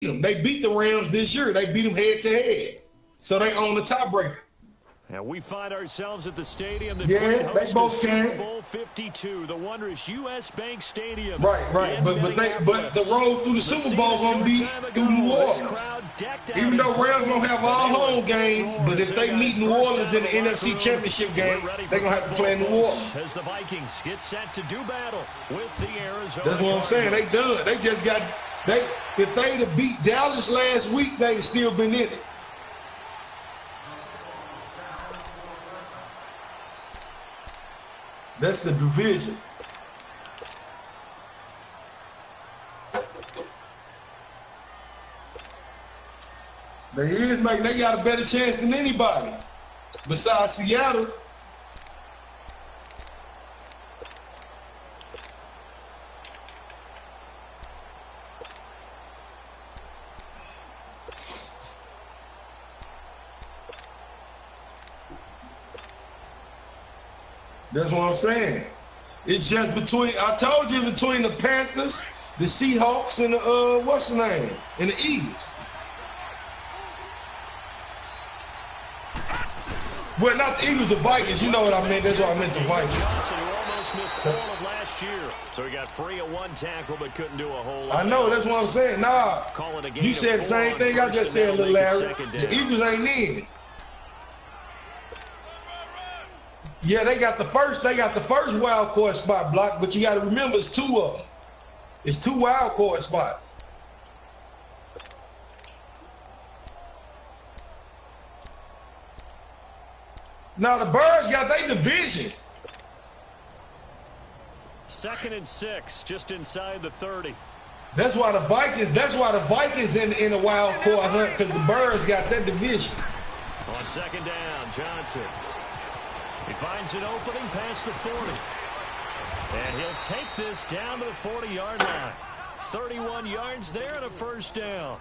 them. They beat the Rams this year. They beat them head to head. So they own the tiebreaker. And we find ourselves at the stadium that they both Super Bowl 52, the wondrous U.S. Bank Stadium. Right. But the road through the Super Bowl gonna be through New Orleans. Even though Rams gonna have all home games, but if they meet New Orleans in the NFC Championship game, they're gonna have to play in New Orleans. As the Vikings get set to do battle with the Arizona. That's what I'm saying. They done. They just got if they'd have beat Dallas last week, they'd have still been in it. That's the division. They got a better chance than anybody besides Seattle. That's what I'm saying. It's just between, I told you, between the Panthers, the Seahawks, and the, what's the name? And the Eagles. Well, not the Eagles, the Vikings. You know what I meant. That's what I meant, the Vikings. Johnson, who almost missed all of last year. So he got free of one tackle, but couldn't do a whole lot. I know, that's what I'm saying. Nah, you said the same thing I just said, little Larry. The Eagles ain't in. Yeah, they got the first wild card spot block, but you got to remember it's two of them. It's two wild card spots. Now the Birds got their division. 2nd and 6, just inside the 30. That's why the Vikings in the wild card hunt, because the Birds got their division. On 2nd down, Johnson. He finds an opening past the 40. And he'll take this down to the 40-yard line. 31 yards there and a first down.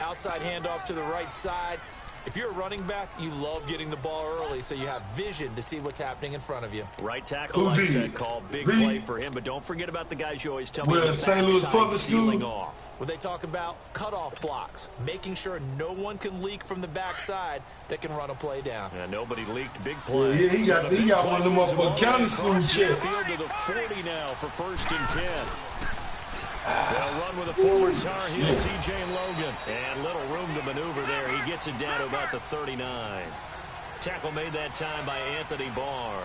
Outside handoff to the right side. If you're a running back, you love getting the ball early so you have vision to see what's happening in front of you. Right tackle, like I said, call. Big play for him, but don't forget about the guys you always tell me. Well, St. Louis Public School. Well, they talk about cutoff blocks, making sure no one can leak from the backside that can run a play down. Yeah, nobody leaked. Big play. Yeah, he got one of them up for county school checks. Field to the 40 now for 1st and 10. They'll run with a former Tar Heel, T.J. Logan. And little room to maneuver there. He gets it down to about the 39. Tackle made that time by Anthony Barr.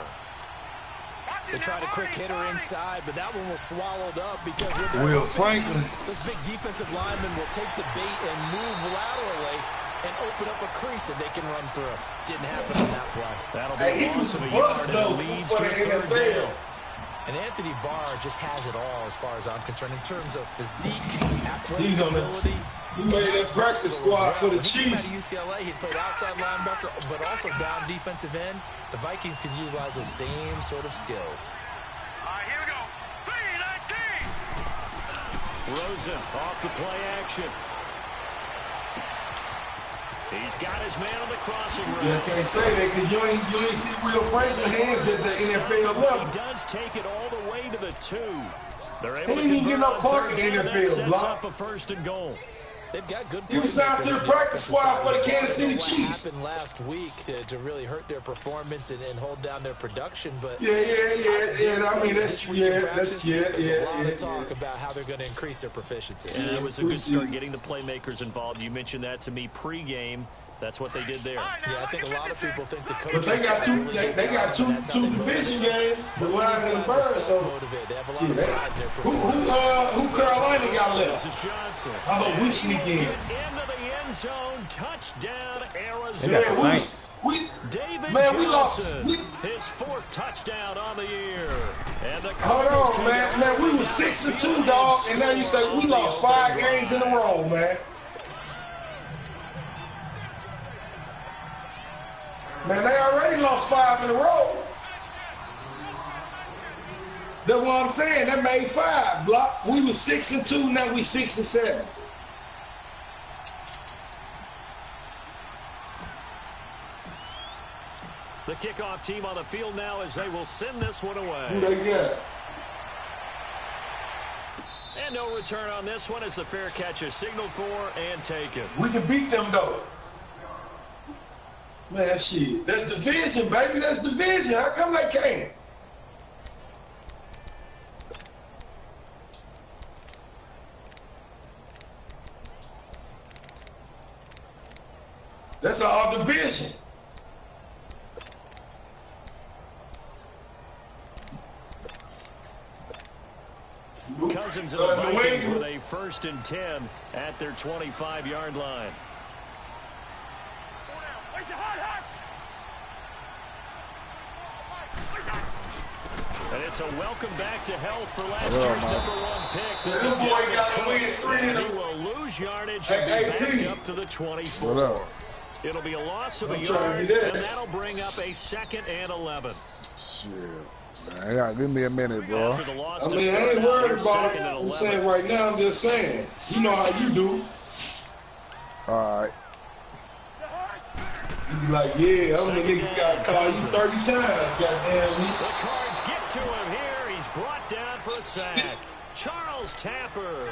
They tried a quick hitter inside, but that one was swallowed up because Will Franklin. This big defensive lineman will take the bait and move laterally and open up a crease that they can run through. Didn't happen on that play. That'll be a loss of a yard and leads to a 3rd down. And Anthony Barr just has it all as far as I'm concerned in terms of physique, athletic ability. He made that practice squad for the Chiefs. At UCLA, he played outside linebacker, but also down defensive end. The Vikings can utilize the same sort of skills. Here we go. 3-19. Rosen off the play action. He's got his man on the crossing route. You can't say that because you ain't see Will Franklin hands at the NFL level. He does take it all the way to the 2. They're able he didn't even get no park in the NFL. Sets up a 1st and goal. They've got good. He was signed to the practice squad for the Kansas City Chiefs. Happened last week to really hurt their performance and hold down their production, but yeah. I mean, there's a lot of talk about how they're going to increase their proficiency. And it was a good start getting the playmakers involved. You mentioned that to me pregame. That's what they did there. Yeah, I think a lot of people think the coaches. But they got two division games. The Lions and the Birds. So they have a lot of pride in their performance. Who Carolina got left? This is Johnson. I hope we sneak in. Get into the end zone. Touchdown, Arizona. Man, we lost. His 4th touchdown on the year. And the hold on, man. Man, we were 6-2, dog, and now you say we lost 5 games in a row, man. Man, they already lost 5 in a row. That's what I'm saying. That made 5, block. We were 6-2, now we 6-7. The kickoff team on the field now as they will send this one away. Who they got? And no return on this one as the fair catch is signaled for and taken. We can beat them, though. Man, shit. That's division, baby. That's division. How come they can't? That's our division. Cousins and the Vikings with a 1st and 10 at their 25-yard line. And it's a welcome back to health for last year's #1 pick. This is boy got to win 3 he will lose yardage and be backed up to the 24. It'll be a loss of a yard, and that'll bring up a 2nd and 11. Shit. Man, give me a minute, bro. I mean, I ain't worried about it. I'm saying right now, I'm just saying. You know how you do. All right. You be like, yeah, I'm the nigga got to call you 30 times, goddamn me. The Cards get to him here. He's brought down for a sack. Charles Tapper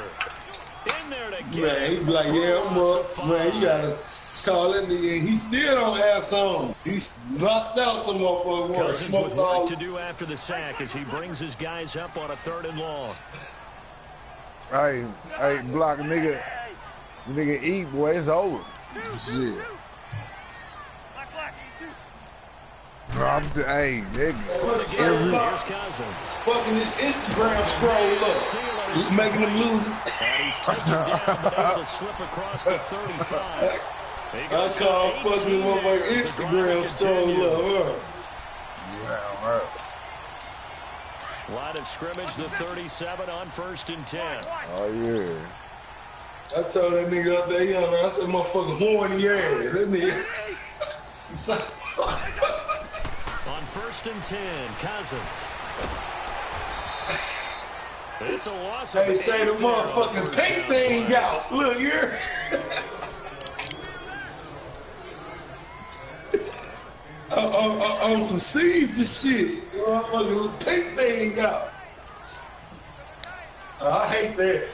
in there to get Man, he be like, yeah, I'm up. Man, you got to call that nigga, and he still don't have some. He's knocked out some motherfuckers. Cousins with work to do after the sack as he brings his guys up on a 3rd and long. Hey, block a nigga. Nigga eat, boy, it's over. Shit. Hey, nigga. Here's Cousins. Fucking this Instagram scroll up. He's making them losers. And he's taken down, but able to slip across the 35. I call fucking motherfucking Instagram scroll up, Line of scrimmage, the 37 on 1st and 10. Oh, yeah. I told that nigga up there, I said, motherfucking horny ass. That nigga. On 1st and 10, Cousins. It's a loss. They say the motherfucking paint thing out. Look here. On some seeds and shit. The motherfucking paint thing out. I hate that.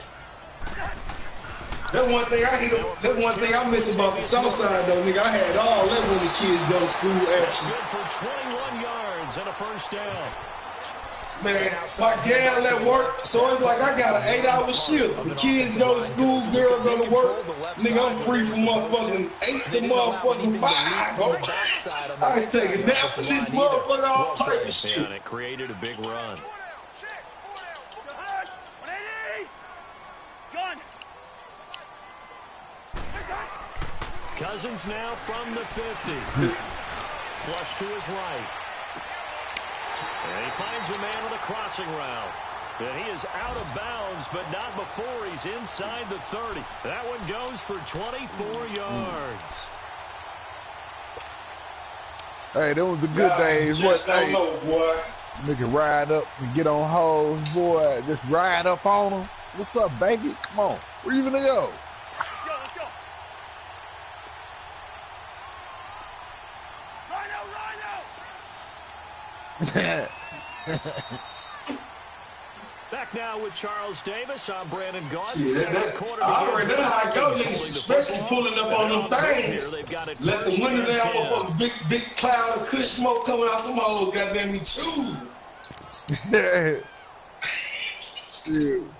That's one thing I hate. That's one thing I miss about the South Side, though, nigga. I had all that when the kids go to school. Actually, good for 21 yards and a 1st down. Man, my gal at work, so it's like I got an 8-hour shift. The kids go to school, girls go to work. Nigga, I'm free from motherfucking 8 to motherfucking 5. I can take a nap with this motherfucker, all type of shit. And it created a big run. Cousins now from the 50. Flush to his right. And he finds a man on a crossing route. And he is out of bounds, but not before he's inside the 30. That one goes for 24 yards. Hey, those the good days. What? Don't know, boy. Nigga ride up and get on hoes, boy. Just ride up on them. What's up, baby? Come on. Where you gonna go? Back now with Charles Davis. I'm Brandon Gaudin. I already know how I go, niggas, especially pulling up on them things. Let the window down, motherfucker, big cloud of kush smoke coming out them hoes, goddamn me choosing. Dude.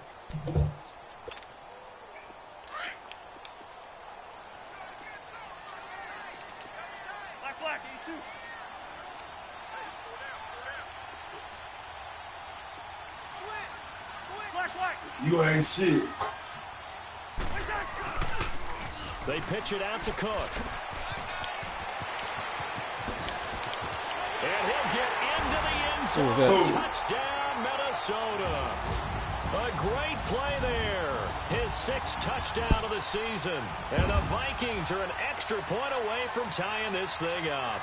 You ain't shit. They pitch it out to Cook. And he'll get into the end zone. Touchdown, Minnesota. A great play there. His 6th touchdown of the season. And the Vikings are an extra point away from tying this thing up.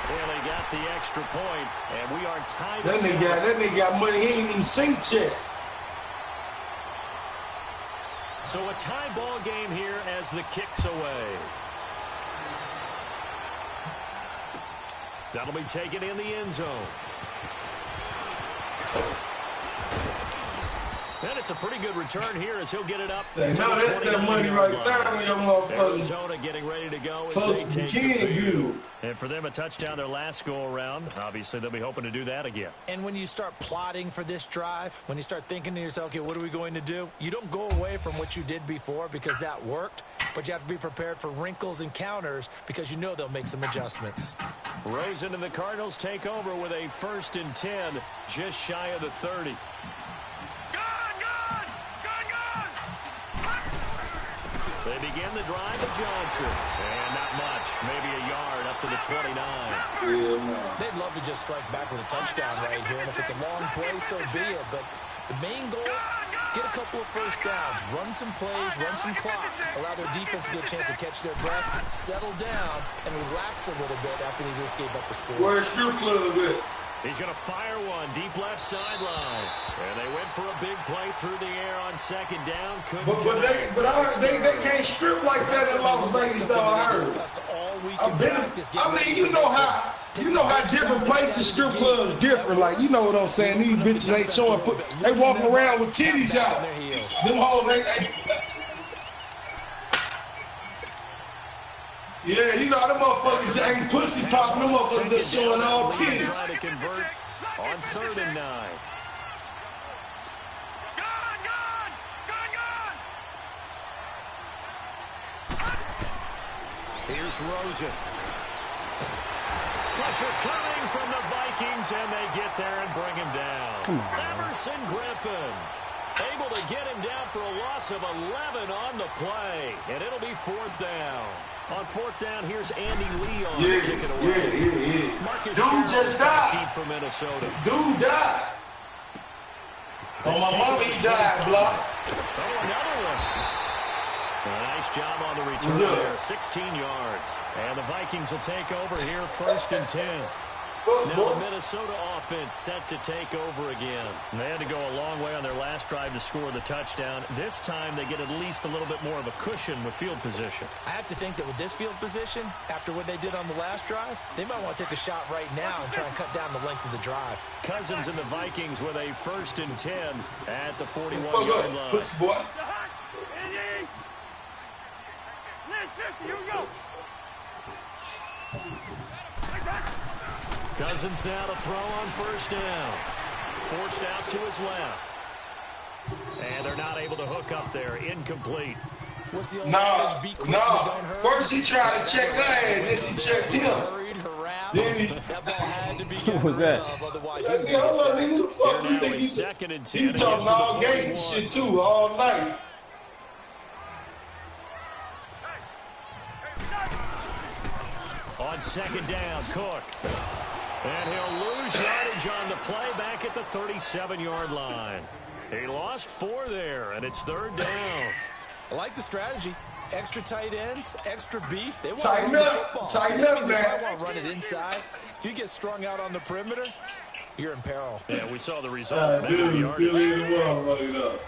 Well, they got the extra point, and we are tied. That nigga got money he ain't even seen yet. So a tie ball game here as the kick's away. That'll be taken in the end zone. And it's a pretty good return here as he'll get it up. No, that's that money right there when your motherfuckers. Arizona getting ready to go as Close they to take the field. you. And for them, a touchdown their last go-around. Obviously, they'll be hoping to do that again. And when you start plotting for this drive, when you start thinking to yourself, okay, what are we going to do? You don't go away from what you did before because that worked, but you have to be prepared for wrinkles and counters because you know they'll make some adjustments. Rosen and the Cardinals take over with a 1st and 10, just shy of the 30. They begin the drive with Johnson. And not much, maybe a yard up to the 29. They'd love to just strike back with a touchdown right here, and if it's a long play, so be it. But the main goal, get a couple of first downs, run some plays, run some clock, allow their defense to get a chance to catch their breath, settle down, and relax a little bit after they just gave up the score. Where's your club at? He's going to fire one deep left sideline. And they went for a big play through the air on 2nd down. They can't strip like that in Las Vegas, though. I mean, you know how different places strip clubs different. Like, you know what I'm saying? These bitches ain't showing. They walking around with titties out. Them hoes ain't. Yeah, you know, them motherfuckers ain't pussy popping. Them motherfuckers just showing all titties. Trying to convert on 3rd and 9. Here's Rosen. Pressure coming from the Vikings, and they get there and bring him down. Come on. Emerson Griffin able to get him down for a loss of 11 on the play, and it'll be 4th down. On 4th down, here's Andy Lee on to kick it away. Yeah. Marcus Dude just died. deep for Minnesota. Dude died. Oh, my mama, he died, block. Oh, another one. A nice job on the return there, 16 yards. And the Vikings will take over here, 1st and 10. Now the Minnesota offense set to take over again. They had to go a long way on their last drive to score the touchdown. This time they get at least a little bit more of a cushion with field position. I have to think that with this field position, after what they did on the last drive, they might want to take a shot right now and try and cut down the length of the drive. Cousins and the Vikings with a 1st and 10 at the 41-yard line. Push, boy. Here we go. Cousins now to throw on 1st down. Forced out to his left. And they're not able to hook up there. Incomplete. What's the old No. First he tried to check her ass, then he checked him. That ball had to be What was that? Otherwise, That's nigga, who the fuck you think he's 2nd and 10. He talking all gangster shit too all night. On 2nd down, Cook. And he'll lose yardage on the play back at the 37-yard line. He lost 4 there, and it's 3rd down. I like the strategy. Extra tight ends, extra beef. They want Tighten to run the up. football. Tighten That up, means if man. I want to run it inside, if you get strung out on the perimeter, you're in peril. Yeah, we saw the result. Dude, still in the wall, run it up.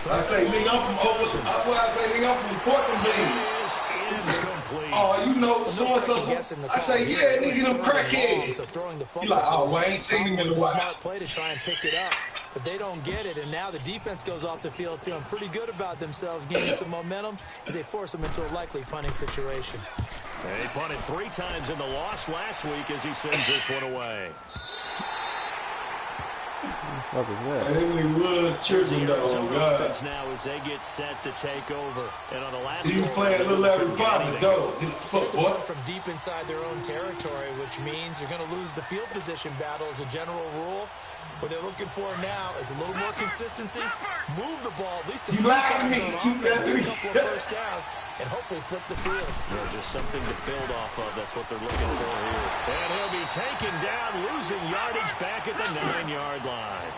I say, nigga, I'm from Oklahoma. That's why I say, nigga, I'm from Portland, baby. Incomplete. Oh, you know, so-and-so. I say, yeah, nigga, them crackheads. You like, oh, well, I ain't seen him in a while. Smart play to try and pick it up, but they don't get it, and now the defense goes off the field feeling pretty good about themselves, gaining some momentum as they force them into a likely punting situation. He punted 3 times in the loss last week as he sends this one away. What was that? That nigga was tripping, though, oh, God. Offense now as they get set to take over. And on the last He's playing a little Larry Poppin', though. Fuck, They're boy. from deep inside their own territory, which means you're going to lose the field position battle as a general rule. What they're looking for now is a little more consistency, move the ball at least a few times on offense, get a couple of first downs, and hopefully flip the field. Just something to build off of. That's what they're looking for here. And he'll be taken down, losing yardage back at the 9-yard line.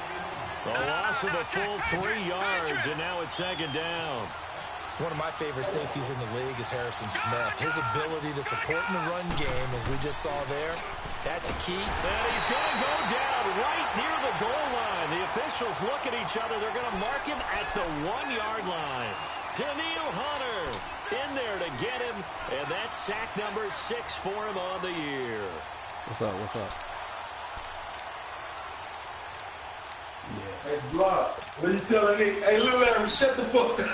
A loss of a full 3 yards, and now it's 2nd down. One of my favorite safeties in the league is Harrison Smith. His ability to support in the run game, as we just saw there, that's key. And he's going to go down right near the goal line. The officials look at each other. They're going to mark him at the 1-yard line. Daniil Hunter in there to get him, and that's sack number 6 for him on the year. What's up? What's up? Yeah. Hey, Block, what you telling me? Hey, Lil Larry, shut the fuck up.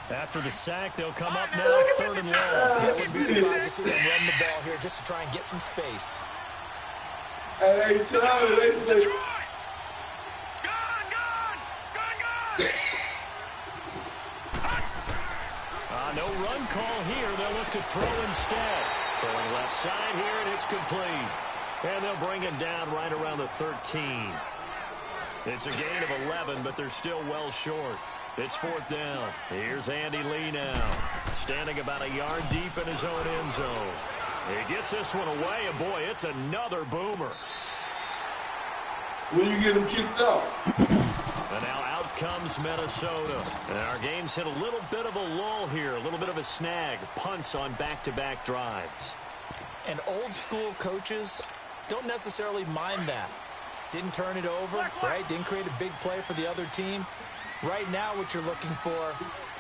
After the sack, they'll come up now 3rd and long. I wouldn't be surprised to see them run the ball here just to try and get some space. And they tell me, they say, no run call here. They'll look to throw instead. Throwing left side here, and it's complete. And they'll bring it down right around the 13. It's a gain of 11, but they're still well short. It's 4th down. Here's Andy Lee now, standing about a yard deep in his own end zone. He gets this one away, and boy, it's another boomer. when you get him kicked out. And now out comes Minnesota. And our game's hit a little bit of a lull here, a little bit of a snag. Punts on back-to-back drives. And old-school coaches don't necessarily mind that. Didn't turn it over, right? Didn't create a big play for the other team. Right now what you're looking for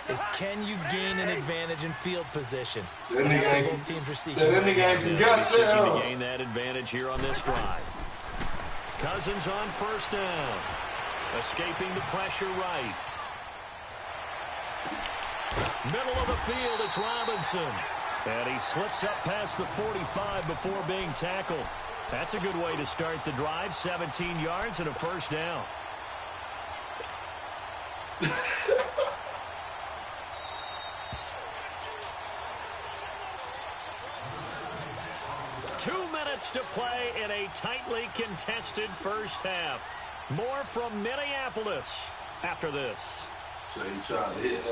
is, can you gain an advantage in field position? Both teams are seeking to gain that advantage here on this drive. Cousins on 1st down. Escaping the pressure right. Middle of the field, it's Robinson. And he slips up past the 45 before being tackled. That's a good way to start the drive. 17 yards and a 1st down. To play in a tightly contested first half. More from Minneapolis after this. So he tried to hit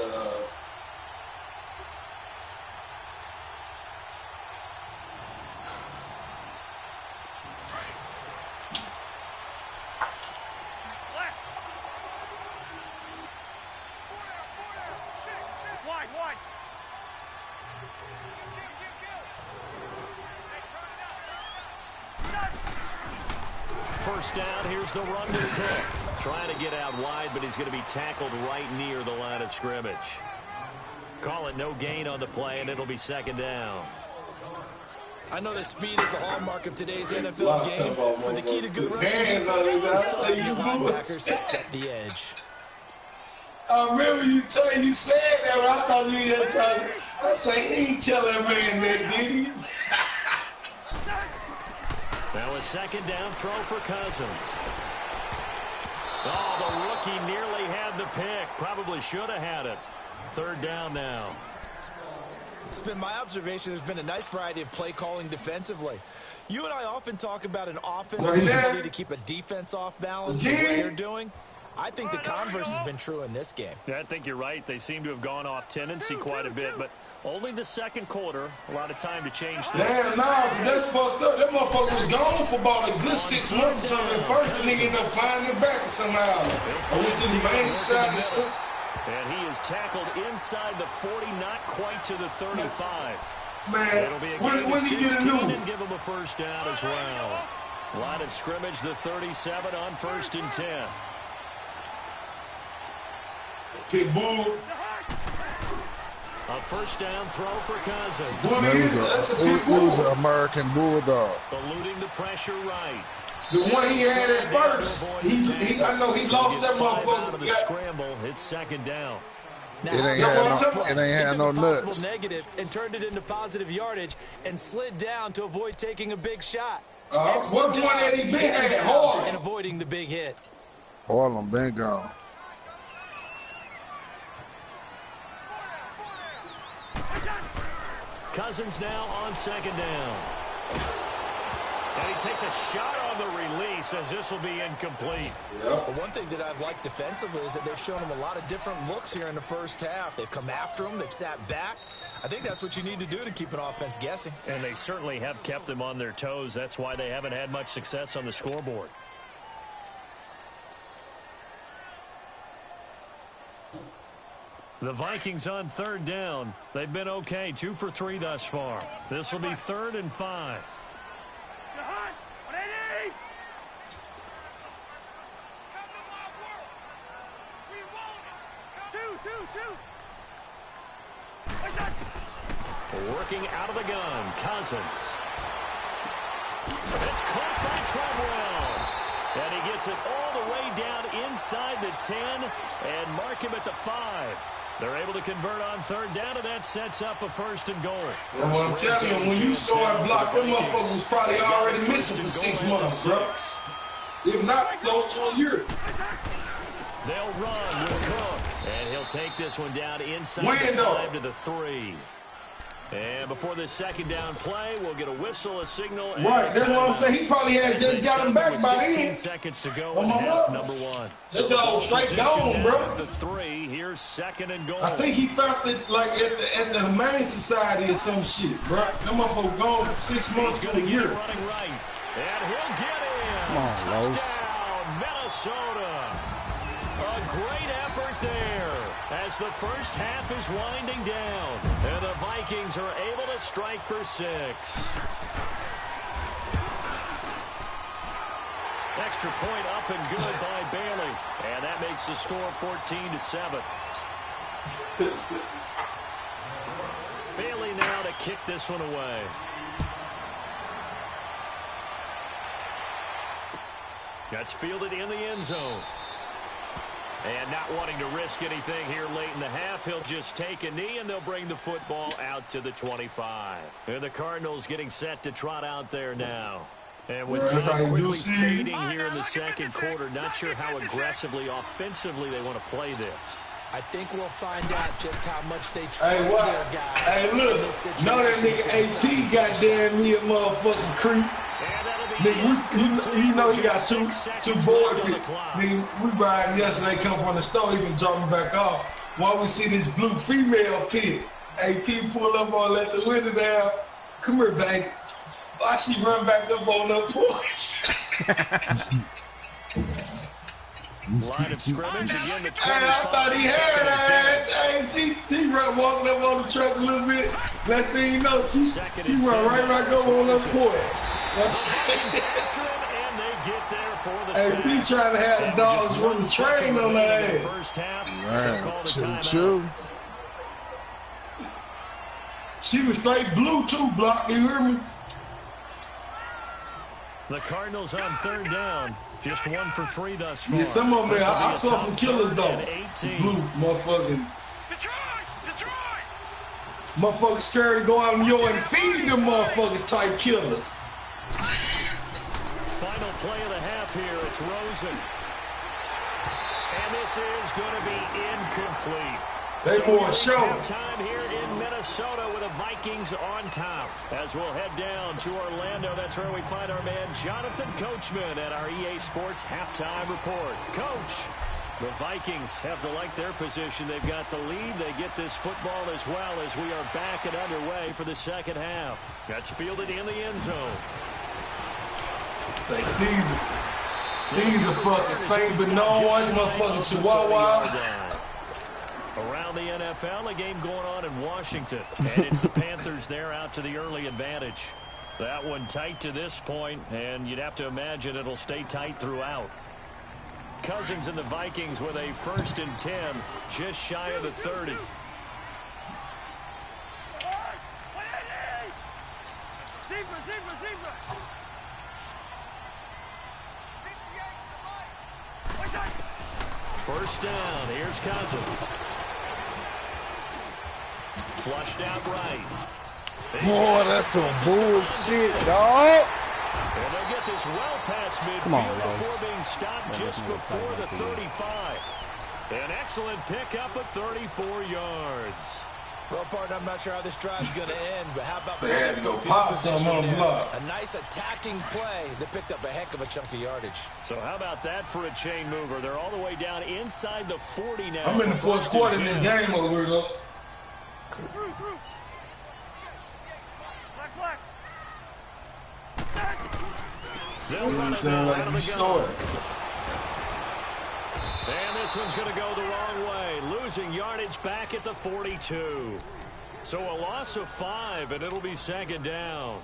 First down, here's the run with Cook. Trying to get out wide, but he's going to be tackled right near the line of scrimmage. Call it no gain on the play, and it'll be 2nd down. I know that speed is the hallmark of today's NFL game, but the key to good rushing defense is to allow your linebackers to set the edge. I remember you said that when I thought you had talking. I say, he ain't telling that man that, did he? Now a 2nd down throw for Cousins. Oh, the rookie nearly had the pick. Probably should have had it. 3rd down now. It's been my observation there's been a nice variety of play calling defensively. You and I often talk about an offense's ability to keep a defense off balance with what they're doing. I think the converse has been true in this game. Yeah, I think you're right. They seem to have gone off tendency quite a bit, but only the 2nd quarter. A lot of time to change things. Damn, nah, that's fucked up. That motherfucker was gone for about a good 6 months or something. First, the nigga ended up finding it back somehow. I went to the main shot or something. And he is tackled inside the 40, not quite to the 35. Man, it'll be a when he get a new and give him a 1st down as well. Line of scrimmage, the 37 on 1st and 10. Pit bull. A 1st down throw for Cousins. That's a pit bull. It was an American Bulldog. Eluding the pressure right. The one he had at first, I know he lost that motherfucker. Out of the scramble, it's 2nd down. Now, It ain't had no nuts. Negative and turned it into positive yardage and slid down to avoid taking a big shot. What one that he been at? Harlem. And avoiding the big hit. Harlem been gone. Cousins now on 2nd down. And he takes a shot on the release as this will be incomplete. Well, one thing that I've liked defensively is that they've shown him a lot of different looks here in the first half. They've come after him. They've sat back. I think that's what you need to do to keep an offense guessing. And they certainly have kept them on their toes. That's why they haven't had much success on the scoreboard. The Vikings on 3rd down. They've been okay, 2 for 3 thus far. This will be 3rd and 5. Working out of the gun, Cousins. It's caught by Treadwell. And he gets it all the way down inside the 10 and mark him at the 5. They're able to convert on third down, and that sets up a 1st and goal. Well, I'm telling you, when you saw it block, that motherfucker was probably already missing for 6 months, bro. If not, close to a year. They'll run with Cook, and he'll take this one down inside the 5 to the 3. And before this second down play, we'll get a whistle, a signal. Right, that's what I'm saying. He probably had just got him back by then. 16 seconds to go in half number 1. That dog straight gone, bro. The 3, here's 2nd and goal. I think he found it like at the Humane Society or some shit, bro. That motherfucker gone for 6 months to a year. Running right, and he'll get in. Come on, Touchdown, Minnesota. A great effort there as the first half is winding down, and the Vikings are able to strike for 6. Extra point up and good by Bailey, and that makes the score 14-7. Bailey now to kick this one away. That's fielded in the end zone. And not wanting to risk anything here late in the half, he'll just take a knee, and they'll bring the football out to the 25. And the Cardinals getting set to trot out there now. And with time quickly fading here in the second quarter, not sure how aggressively, offensively they want to play this. I think we'll find out just how much they trust their guys. Hey, look, know that nigga AP goddamn me a motherfucking creep. Nigga, you know he got two boys. Nigga, we riding yesterday, come from the store, he been dropping back off. While we see this blue female kid, AP pull up on, let the window down. Come here, baby. Why she run back up on the porch? Line of scrimmage again. The 25. Hey, I thought he had that. Hey, she run walking up on the truck a little bit. That thing, you know, she run right back up on the porch. And they get there for the hey, he trying to have the dogs run the train on that ass. First half, True. She was straight blue too, Block. You hear me? The Cardinals on third down. Just 1 for 3 thus far. Yeah, some of them, I saw some killers though. Blue, motherfucking. Detroit! Motherfuckers scared to go out and and feed them motherfuckers type killers. Final play of the half here. It's Rosen. And this is going to be incomplete. They more show. Time here in Minnesota with the Vikings on top. As we'll head down to Orlando, that's where we find our man Jonathan Coachman at our EA Sports Halftime Report. Coach, the Vikings have to like their position. They've got the lead. They get this football as well as we are back and underway for the second half. That's fielded in the end zone. They Caesar fucking St. Bernard, motherfucking Chihuahua. Around the NFL, a game going on in Washington. And it's the Panthers there out to the early advantage. That one tight to this point, and you'd have to imagine it'll stay tight throughout. Cousins and the Vikings with a 1st and 10, just shy of the 30. First down, here's Cousins. Flushed out right. Boy, that's some bullshit, dog. And they get this well past midfield before being stopped just before the 35. An excellent pickup of 34 yards. Well, partner, I'm not sure how this drive's going to end, but how about they had to go pop some on the block. A nice attacking play that picked up a heck of a chunk of yardage. So how about that for a chain mover? They're all the way down inside the 40 now. I'm in the 4th quarter in this game over here, though. Through. Black. They'll run it now out of the gun. And this one's going to go the wrong way, losing yardage back at the 42. So a loss of 5, and it'll be 2nd down.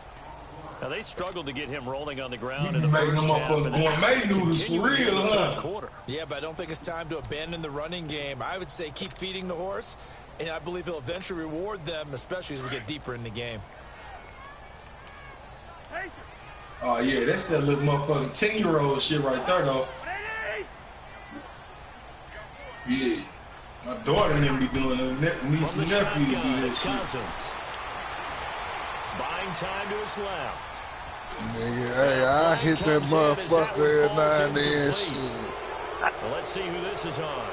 Now, they struggled to get him rolling on the ground in the first half. Gourmet noodles for real, huh? Yeah, but I don't think it's time to abandon the running game. I would say keep feeding the horse And I believe he'll eventually reward them, especially as we get deeper in the game. Oh, yeah, that's that little motherfucking 10-year-old shit right there, though. Yeah. My daughter and them be doing it. Niece and nephew do that shit. Buying time to his left. Nigga, hey, I hit that motherfucker every now and then. Well, let's see who this is on.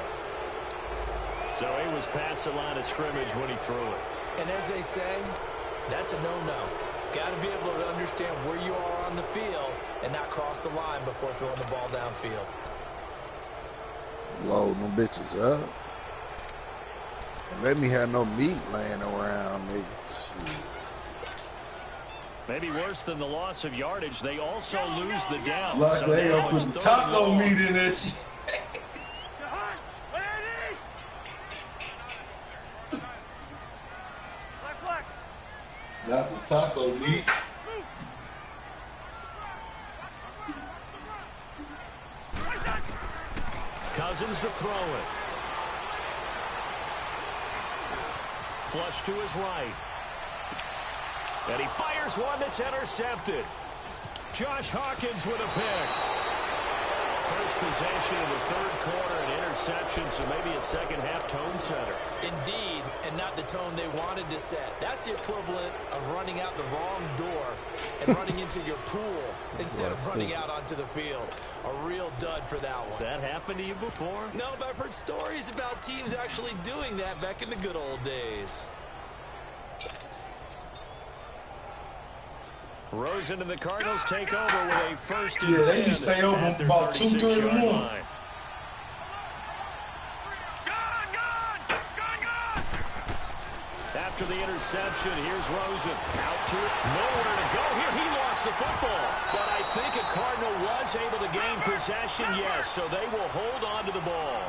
So he was past the line of scrimmage when he threw it. And as they say, that's a no-no. Got to be able to understand where you are on the field and not cross the line before throwing the ball downfield. Loading them bitches up. Let me have no meat laying around, nigga. Shit. Maybe worse than the loss of yardage, they also lose the down. Like so they gonna put taco meat in this. Not the taco meat. Cousins to throw it. Flush to his right. And he fires one that's intercepted. Josh Hawkins with a pick. First possession of the third quarter, an interception, so maybe a second-half tone setter. Indeed, and not the tone they wanted to set. That's the equivalent of running out the wrong door and running into your pool instead of running out onto the field. A real dud for that one. Has that happened to you before? No, but I've heard stories about teams actually doing that back in the good old days. Rosen and the Cardinals take over with a first and 10. Yeah, they used to stay open about 2, 3 in the morning. After the interception, here's Rosen. Out to it. Nowhere to go here. He lost the football. But I think a Cardinal was able to gain possession, yes, so they will hold on to the ball.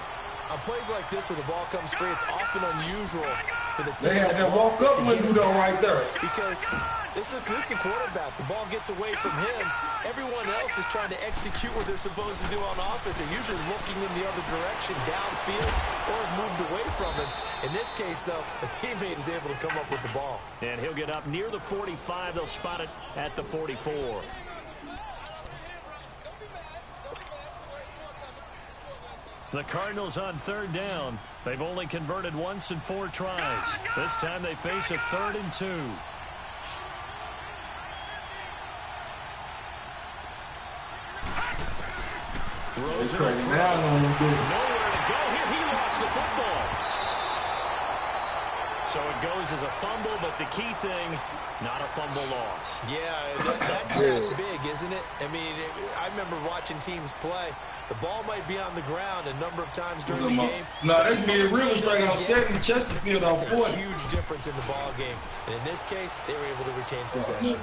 On plays like this where the ball comes free, it's often unusual for the team. They had that walk-up window right there. Because this is a quarterback. The ball gets away from him. Everyone else is trying to execute what they're supposed to do on offense. They're usually looking in the other direction, downfield, or moved away from him. In this case, though, a teammate is able to come up with the ball. And he'll get up near the 45. They'll spot it at the 44. The Cardinals on third down. They've only converted once in 4 tries. This time they face a 3rd and 2. Rosen nowhere to go here. He lost the football. So it goes as a fumble, but the key thing, not a fumble loss. Yeah, that's big, isn't it? I mean, I remember watching teams play. The ball might be on the ground a number of times during the game. No, that's me. It really straight out 70 Chesterfield on 40. That's a huge difference in the ball game. And in this case, they were able to retain possession.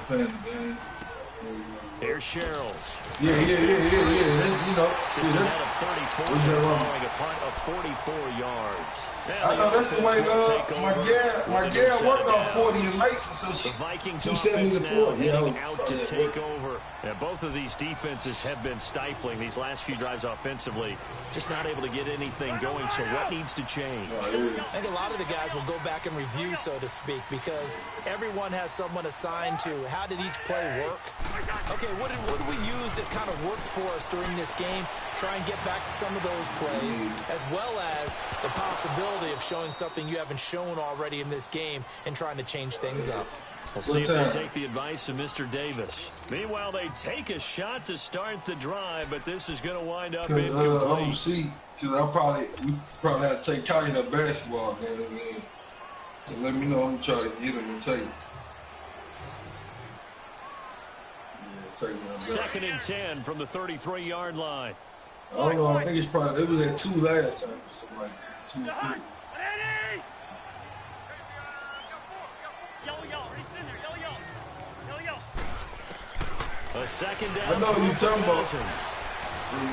Here's Sherrills. Yeah. You know, see, that's a 34 following a punt of 44 yards. I know that's the way my gal worked on 40 in Mason, so she the Vikings 270 to 40. Out to take over. And both of these defenses have been stifling these last few drives offensively. Just not able to get anything going, so what needs to change? I think a lot of the guys will go back and review, so to speak, because everyone has someone assigned to how did each play work. Okay, what did we use that kind of worked for us during this game? Try and get back to some of those plays, as well as the possibility of showing something you haven't shown already in this game and trying to change things up. We'll see if they take the advice of Mr. Davis. Meanwhile, they take a shot to start the drive, but this is going to wind up incomplete. I'm going to see, because we probably have to take Kanye to basketball game. So let me know. I'm going to try to get him to take it. Second and 10 from the 33-yard line. I don't know. I think it was at 2 last time, something like that. 2 or 3. A second down. I know you talking about.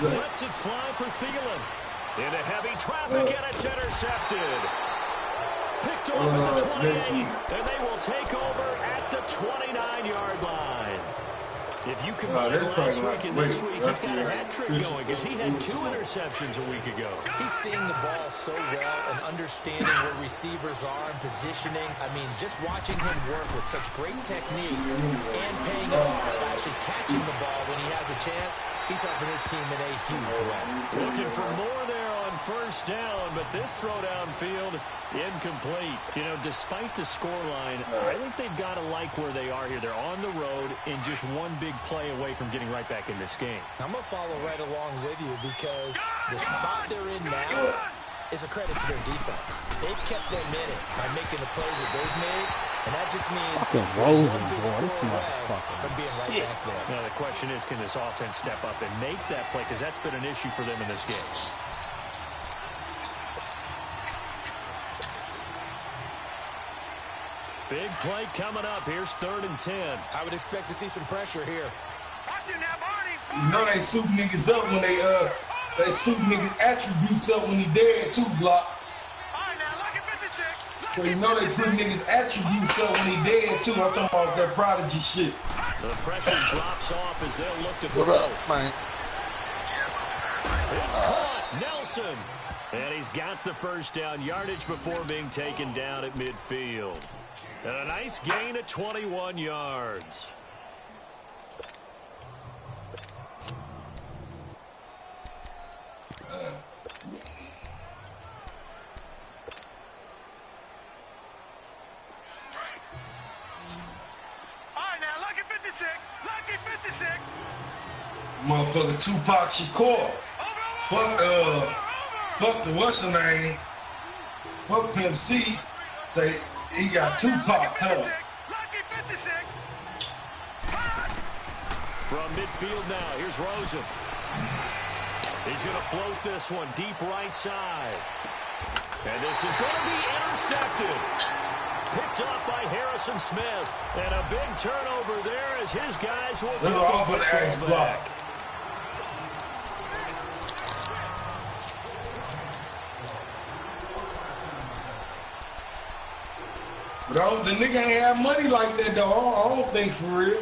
Lets it fly for Thielen. Into heavy traffic, and it's intercepted. Picked off at the 28, and they will take over at the 29-yard line. If you combine last week and this week, he's got a hat trick going because he had 2 interceptions a week ago. He's seeing the ball so well and understanding where receivers are and positioning. I mean, just watching him work with such great technique and paying it off by actually catching the ball when he has a chance, he's helping his team in a huge way. Looking for more there on first down, but this throw downfield incomplete. You know, despite the scoreline, I think they've got to like where they are here. They're on the road and just one big play away from getting right back in this game. I'm going to follow right along with you because the spot they're in now is a credit to their defense. They've kept them in it by making the plays that they've made, and that just means one big score away from being right back there. Now, the question is, can this offense step up and make that play? Because that's been an issue for them in this game. Big play coming up. Here's 3rd and 10. I would expect to see some pressure here. You know they soup niggas up when they soup niggas attributes up when he dead too, Block. So you know they put niggas attributes up when he dead too. I'm talking about that prodigy shit. The pressure drops off as they'll look to throw. What up, man? It's caught. Nelson. And he's got the first down yardage before being taken down at midfield. And a nice gain of 21 yards. Motherfucker Tupac Shakur. Fuck the what's her name? Fuck Pimp C. Say he got Tupac, huh? From midfield now, here's Rosen. He's going to float this one deep right side. And this is going to be intercepted. Picked up by Harrison Smith. And a big turnover there as his guys will get the football back. But the nigga ain't have money like that, though. I don't think for real.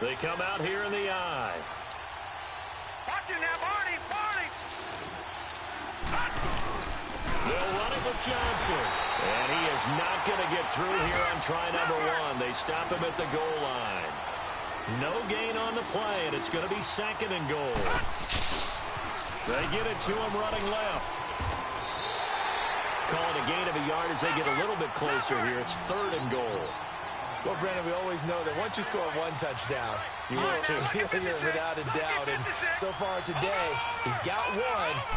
They come out here in the eye. Watch it now, Barney. They'll run it with Johnson. And he is not going to get through here on try number 1. They stop him at the goal line. No gain on the play, and it's going to be 2nd and goal. They get it to him running left. Call it a gain of a yard as they get a little bit closer here. It's 3rd and goal. Well, Brandon, we always know that once you score 1 touchdown, you want to. Without a doubt. And so far today, he's got 1,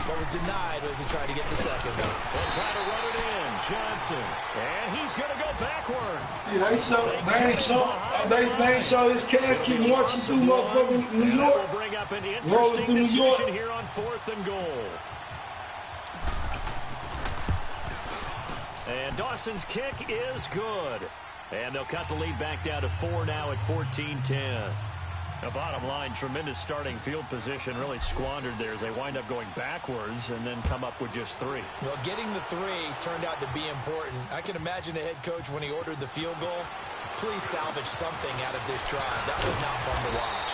but was denied as he tried to get the 2nd. They'll try to run it in. Johnson. And he's going to go backward. See, they ain't show this casket marching through motherfucking New York. Will bring up an interesting decision here on 4th and goal. And Dawson's kick is good. And they'll cut the lead back down to 4 now at 14-10. The bottom line, tremendous starting field position, really squandered there as they wind up going backwards and then come up with just 3. Well, getting the 3 turned out to be important. I can imagine the head coach when he ordered the field goal. Please salvage something out of this drive. That was not fun to watch.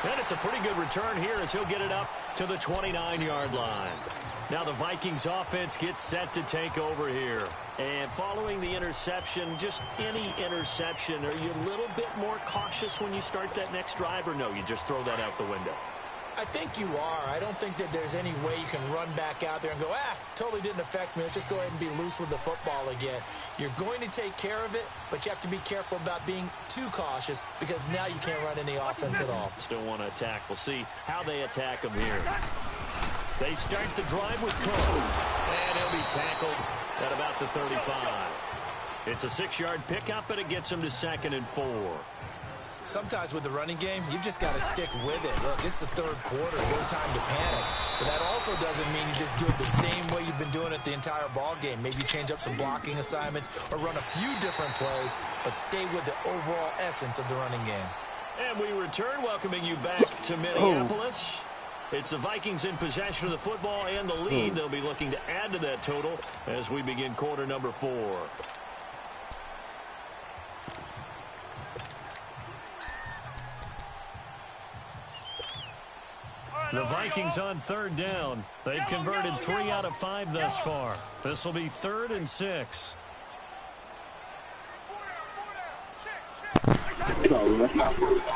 And it's a pretty good return here as he'll get it up to the 29-yard line. Now the Vikings offense gets set to take over here. And following the interception, just any interception, are you a little bit more cautious when you start that next drive, or no, you just throw that out the window? I think you are. I don't think that there's any way you can run back out there and go, totally didn't affect me. Let's just go ahead and be loose with the football again. You're going to take care of it, but you have to be careful about being too cautious because now you can't run any offense at all. Still want to attack. We'll see how they attack them here. They start the drive with Cole, and he'll be tackled at about the 35. It's a 6-yard pickup, and it gets him to 2nd and 4. Sometimes with the running game, you've just got to stick with it. Look, it's the 3rd quarter, no time to panic. But that also doesn't mean you just do it the same way you've been doing it the entire ball game. Maybe change up some blocking assignments or run a few different plays, but stay with the overall essence of the running game. And we return, welcoming you back to Minneapolis. It's the Vikings in possession of the football and the lead. They'll be looking to add to that total as we begin quarter number 4. The Vikings on 3rd down. They've converted 3 out of 5 thus far. This will be 3rd and 6.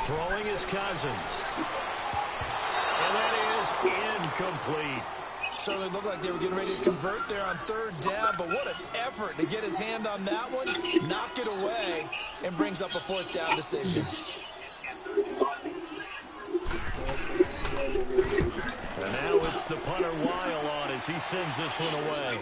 Throwing is Cousins. And that is incomplete. So they looked like they were getting ready to convert there on 3rd down, but what an effort to get his hand on that one, knock it away, and brings up a 4th down decision. And now it's the punter Weil on as he sends this one away.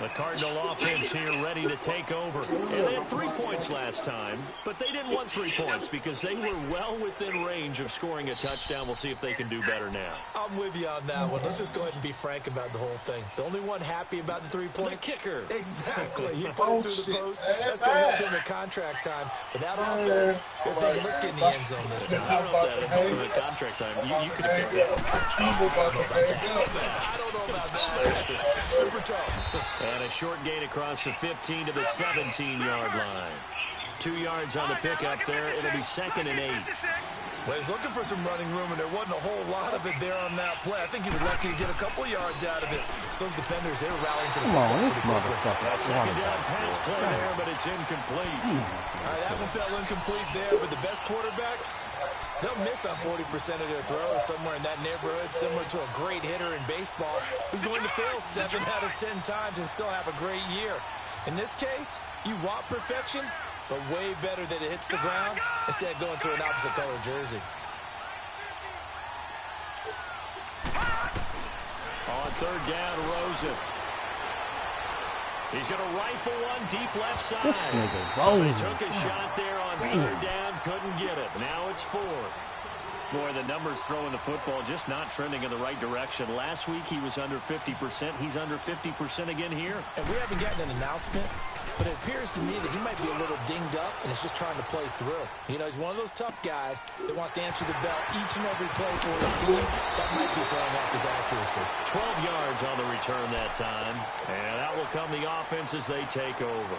The Cardinal offense here ready to take over. And they had 3 points last time, but they didn't want 3 points because they were well within range of scoring a touchdown. We'll see if they can do better now. I'm with you on that one. Let's just go ahead and be frank about the whole thing. The only one happy about the 3-point. The kicker. Exactly. He put it through the post. That's going to help him at contract time. But that offense, they're thinking, let's get in the end zone this time. I don't know if that helped him at contract time. You could have kicked that. I don't know about that. Super tough. And a short gain across the 15 to the 17-yard line. 2 yards on the pickup there. It'll be 2nd and 8. Well, he's looking for some running room, and there wasn't a whole lot of it there on that play. I think he was lucky to get a couple yards out of it. So those defenders, they were rallying to the football pretty quickly. Second down pass play there, but it's incomplete. All right, that one fell incomplete there, but the best quarterbacks, they'll miss on 40% of their throws somewhere in that neighborhood, similar to a great hitter in baseball who's going to fail 7 out of 10 times and still have a great year. In this case, you want perfection, but way better that it hits the ground instead of going to an opposite color jersey. On 3rd down, Rosen. He's going to rifle one deep left side. So they took a shot there on 3rd down, couldn't get it. Now it's 4th. Boy, the numbers throwing the football just not trending in the right direction. Last week he was under 50%. He's under 50% again here. And we haven't gotten an announcement, but it appears to me that he might be a little dinged up and is just trying to play through. You know, he's one of those tough guys that wants to answer the bell each and every play for his team. That might be throwing off his accuracy. 12 yards on the return that time. And that will come the offense as they take over.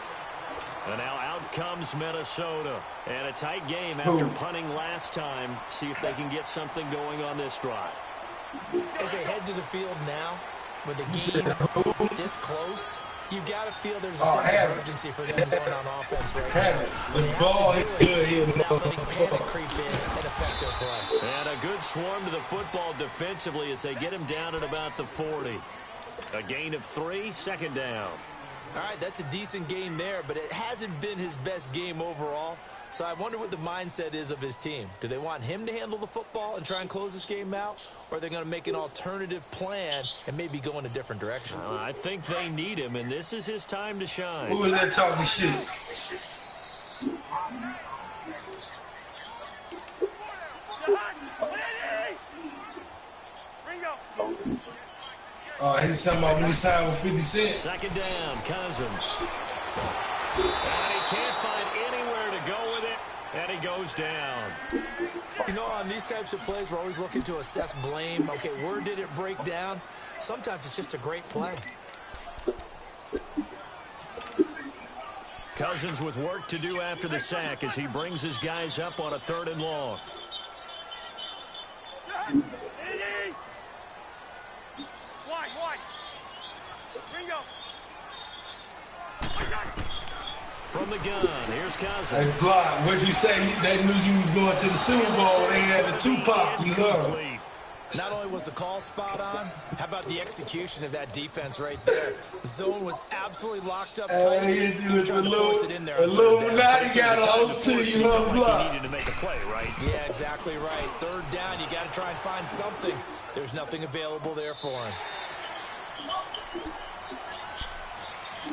And now out comes Minnesota. And a tight game after punting last time. See if they can get something going on this drive. As they head to the field now, with the game this close, you've got to feel there's a sense of urgency for them going on offense right now. The ball is good here. Without letting panic creep in and affect their play. And a good swarm to the football defensively as they get him down at about the 40. A gain of 3, 2nd down. All right, that's a decent game there, but it hasn't been his best game overall. So I wonder what the mindset is of his team. Do they want him to handle the football and try and close this game out? Or are they going to make an alternative plan and maybe go in a different direction? I think they need him, and this is his time to shine. Who is that talking shit? He's talking about when he signed with 50 Cent. 2nd down, Cousins. And he can't find anywhere to go with it, and he goes down. You know, on these types of plays, we're always looking to assess blame. Okay, where did it break down? Sometimes it's just a great play. Cousins with work to do after the sack as he brings his guys up on a 3rd and long. From the gun, here's Cousins. Hey, Block, what'd you say? They knew you was going to the Super Bowl. They had the Tupac, you know. Not only was the call spot on, how about the execution of that defense right there? The zone was absolutely locked up tight. He was trying to force it in there. Illuminati got a hold to you, Block. You needed to make a play, right? Yeah, exactly right. 3rd down, you got to try and find something. There's nothing available there for him.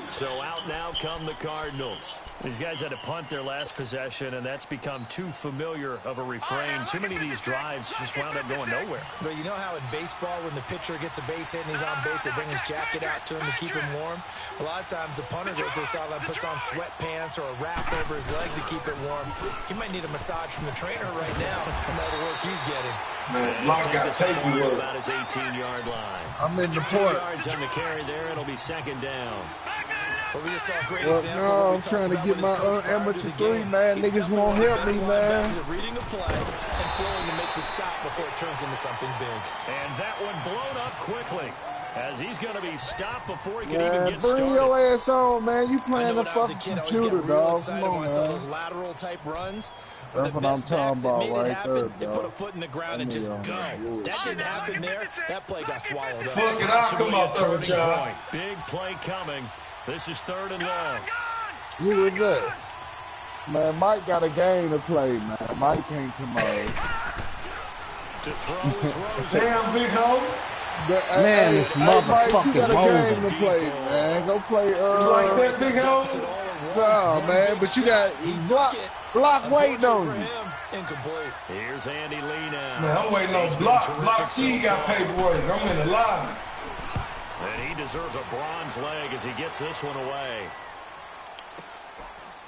So out now come the Cardinals. These guys had to punt their last possession, and that's become too familiar of a refrain. Too many of these drives just wound up going nowhere. But you know how in baseball, when the pitcher gets a base hit and he's on base, they bring his jacket out to him to keep him warm? A lot of times the punter goes to the sideline, puts on sweatpants or a wrap over his leg to keep it warm. He might need a massage from the trainer right now from all the work he's getting. Man, Block got paperwork. About his 18-yard line. I'm in the 2 port. yards on the carry there. It'll be second down. But we just saw a great Well, example. no, I'm trying to get my amateur three, man. Niggas won't help me, man. Reading a play and flowing to make the stop before it turns into something big. And that one blown up quickly as he's going to be stopped before he can even get bring started. your ass on, man. You playing the fucking computer, dog. Come on, when I saw man. those lateral type runs. That's what I'm talking about right there, They put a dog. foot in the ground and just go. That didn't happen there. That play got swallowed up. Fuck it, I'll come up there, Turning child. point. Big play coming. This is 3rd and long. Who is that? Man, Mike got a game to play, man. Mike can't come out. To throw is Rosen. Damn, big hoe. Man, this motherfucking Mike, you got a game Rosen. to play, man. Go play, You like that, big hoe? No, man, but you got block waiting on you. Incomplete. Here's Andy Lee now. Man, I'm waiting on Block. Block C got paperwork. I'm in the lobby. And he deserves a bronze leg as he gets this one away.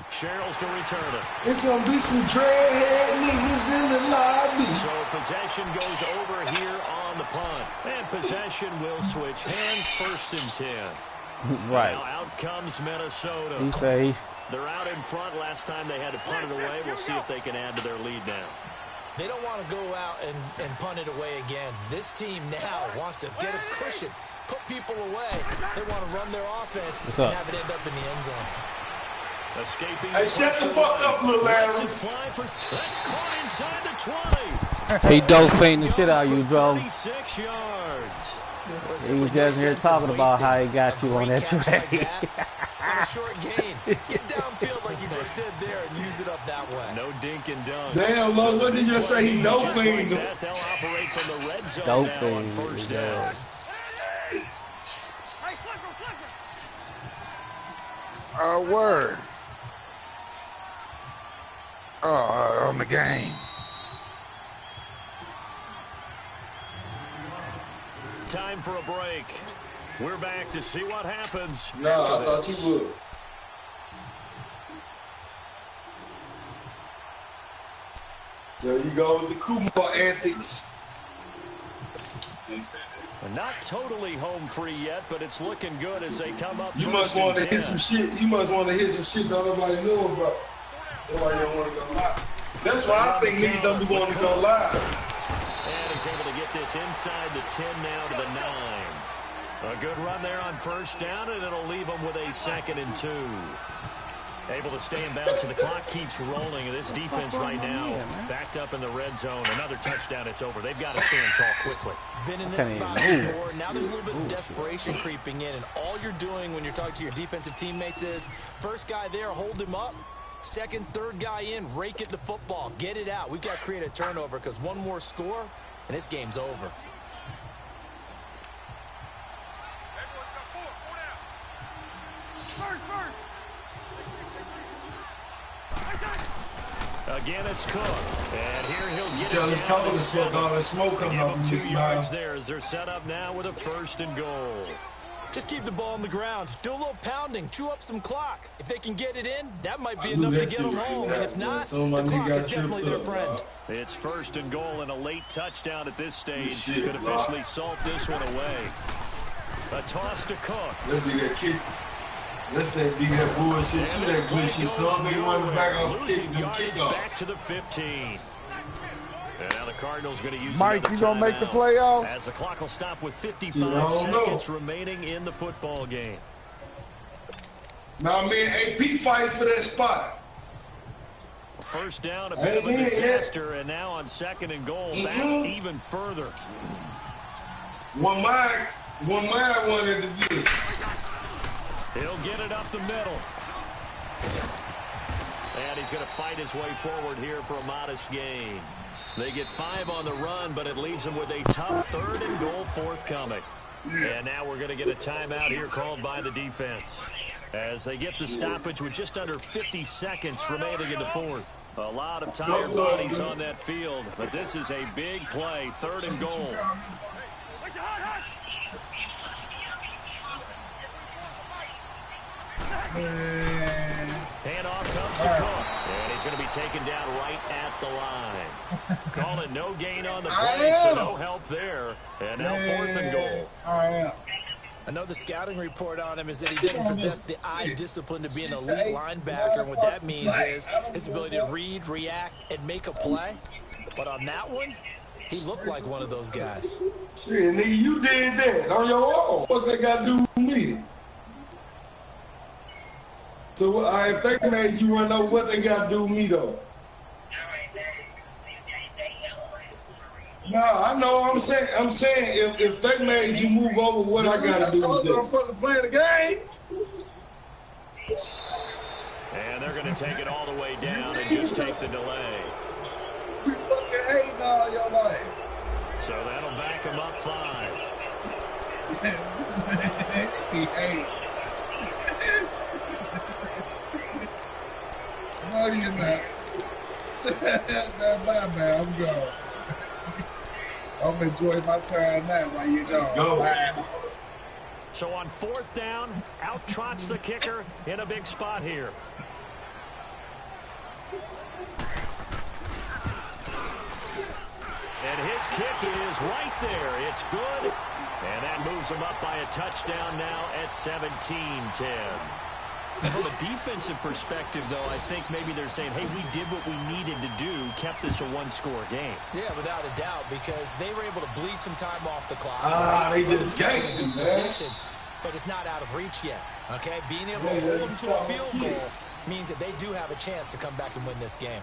Sherrills to return it. It's gonna be some dreadhead niggas in the lobby. So possession goes over here on the punt. And possession will switch hands. 1st and 10. Right. Now out comes Minnesota. He say They're out in front. Last time they had to punt it away. We'll see if they can add to their lead now. They don't want to go out and punt it away again. This team now wants to get a cushion, put people away. They want to run their offense and have it end up in the end zone. Escaping. Hey, shut the fuck up, little Lets Larry. it fly for. That's caught inside the 20. he dolphin the shit out of you, bro. 36 yards. He was just here talking about how he got you on that trade. On a short gain, get downfield like you just did there and use it up that way. No dink and dunk. Damn, look, what did you just say? He dope Just like fiend. that, they'll operate from the red zone Dope now on fiend, 1st yeah. down. Word. On the game. Time for a break. We're back to see what happens. No, I after thought this. you would. There you go with the Kumar antics. Not totally home free yet, but it's looking good as they come up. You must want to hit some shit. You must want to hit some shit that nobody know about. Nobody don't want to go live. That's why I think niggas don't be wanting to go live. And he's able to get this inside the 10 now to the 9. A good run there on 1st down, and it'll leave them with a 2nd and 2. Able to stay in bounds, and the clock keeps rolling. This defense right now backed up in the red zone. Another touchdown, it's over. They've got to stand tall quickly. Been in this spot before. Now there's a little bit of desperation creeping in, and all you're doing when you're talking to your defensive teammates is first guy there, hold him up. Second, third guy in, rake at the football. Get it out. We've got to create a turnover because one more score, and this game's over. Again, it's Cook. And here he'll get Tell it us down cold to as fuck, 7. all that smoke coming Give up. them 2 yards there as they're set up now with a 1st and goal. Just keep the ball on the ground. Do a little pounding. Chew up some clock. If they can get it in, that might be enough to get them home. And if not, the clock is definitely their friend. It's 1st and goal and a late touchdown at this stage. Could officially salt this one away. A toss to Cook. Let's be that kick. Let's be that bullshit too. That good shit. So I'm going to back off Losing kick yardage off. back to the 15. And now the Cardinals going to use Mike, you gonna make the playoff? as the clock will stop with 55 seconds remaining in the football game. Now, me and AP fighting for that spot. 1st down, a bit of a disaster, and now on 2nd and goal, back even further. One mile at the view. He'll get it up the middle. And he's going to fight his way forward here for a modest gain. They get 5 on the run, but it leaves them with a tough 3rd and goal forthcoming. And now we're going to get a timeout here called by the defense as they get the stoppage with just under 50 seconds remaining in the fourth. A lot of tired bodies on that field, but this is a big play, 3rd and goal. Handoff comes to Cook, and he's going to be taken down right at the line. Call it no gain on the play, so no help there. And now 4th and goal. I know the scouting report on him is that he didn't possess the eye discipline to be an elite linebacker, and what that means is his ability to read, react, and make a play. But on that one, he looked like one of those guys. Shit, nigga, you did that on your own. What they got to do with me? So if they made you run over, what they got to do with me, though? No, I know. I'm saying if they made you move over, what I got to do with them? I'm fucking playing the game. And they're going to take it all the way down and just take the delay. We fucking hating all your life. So that'll back them up 5. He hates. No, you're not. Bye, man. I'm gone. I'm enjoying my time now while you go. Bye. So on 4th down, out trots the kicker in a big spot here. And his kick is right there. It's good. And that moves him up by a touchdown now at 17-10. From a defensive perspective, though, I think maybe they're saying, hey, we did what we needed to do, kept this a one-score game. Yeah, without a doubt, because they were able to bleed some time off the clock. They just gained, man. But it's not out of reach yet, okay? Being able to hold them to a field goal means that they do have a chance to come back and win this game.